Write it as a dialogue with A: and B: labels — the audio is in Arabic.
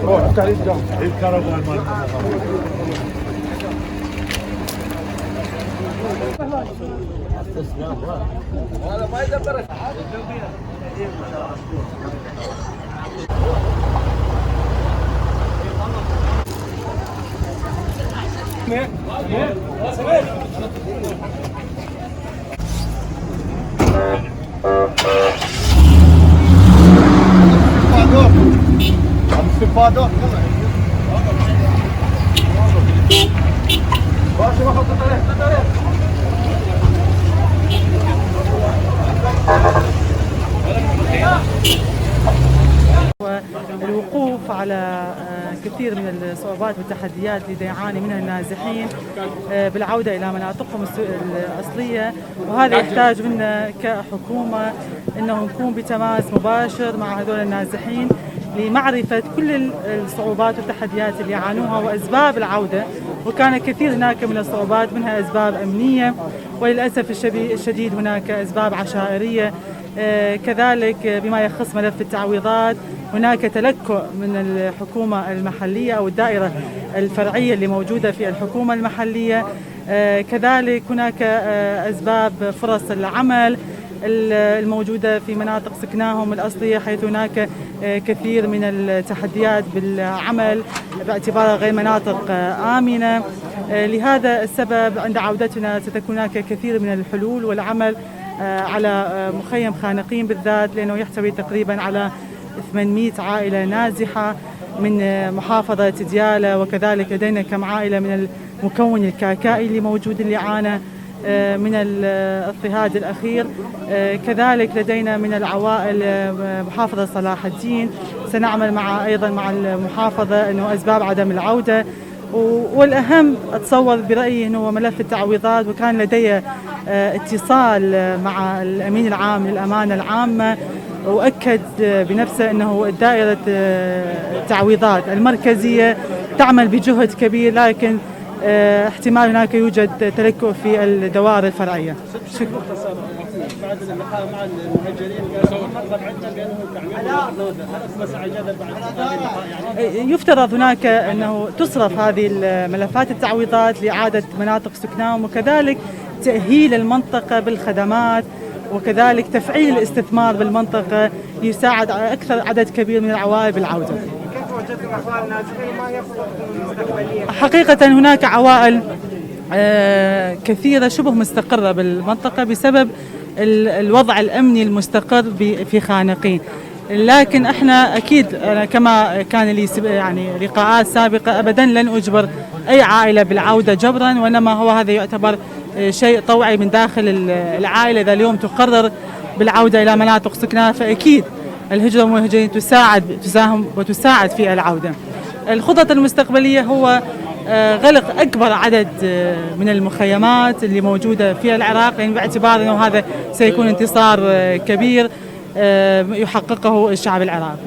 A: روح التعريف ده الكهرباء هذا ما يدبرك. استفادة
B: والوقوف على كثير من الصعوبات والتحديات اللي يعاني منها النازحين بالعودة إلى مناطقهم الأصلية، وهذا يحتاج منا كحكومة أنه نكون بتماس مباشر مع هذول النازحين لمعرفة كل الصعوبات والتحديات اللي يعانوها وأسباب العودة. وكان كثير هناك من الصعوبات، منها أسباب أمنية، وللأسف الشديد هناك أسباب عشائرية. كذلك بما يخص ملف التعويضات هناك تلكؤ من الحكومة المحلية أو الدائرة الفرعية اللي موجودة في الحكومة المحلية. كذلك هناك أسباب فرص العمل الموجودة في مناطق سكناهم الأصلية، حيث هناك كثير من التحديات بالعمل باعتبارها غير مناطق آمنة. لهذا السبب عند عودتنا ستكون هناك كثير من الحلول والعمل على مخيم خانقين بالذات، لأنه يحتوي تقريبا على 800 عائلة نازحة من محافظة ديالى، وكذلك لدينا كم عائلة من المكون الكاكائي اللي موجود اللي عانى من الاضطهاد الأخير. كذلك لدينا من العوائل محافظة صلاح الدين، سنعمل أيضا مع المحافظة أنه أسباب عدم العودة. والأهم أتصور برأيي أنه ملف التعويضات، وكان لدي اتصال مع الأمين العام للأمانة العامة وأكد بنفسه أنه دائرة التعويضات المركزية تعمل بجهد كبير، لكن احتمال هناك يوجد تلكؤ في الدوائر الفرعية. شكرا. بعد اللقاء مع المهجرين يفترض هناك أنه تصرف هذه الملفات التعويضات لإعادة مناطق سكنهم، وكذلك تأهيل المنطقة بالخدمات، وكذلك تفعيل الاستثمار بالمنطقة ليساعد أكثر عدد كبير من العوائل بالعودة. حقيقة هناك عوائل كثيرة شبه مستقرة بالمنطقة بسبب الوضع الأمني المستقر في خانقين، لكن احنا أكيد كما كان لي يعني لقاءات سابقة أبدا لن أجبر أي عائلة بالعودة جبرا، وإنما هذا يعتبر شيء طوعي من داخل العائلة. إذا اليوم تقرر بالعودة إلى مناطق سكنها فأكيد الهجرة والمهاجرين تساهم وتساعد في العودة. الخطط المستقبلية هو غلق أكبر عدد من المخيمات اللي موجودة في العراق، يعني باعتبار أنه هذا سيكون انتصار كبير يحققه الشعب العراقي.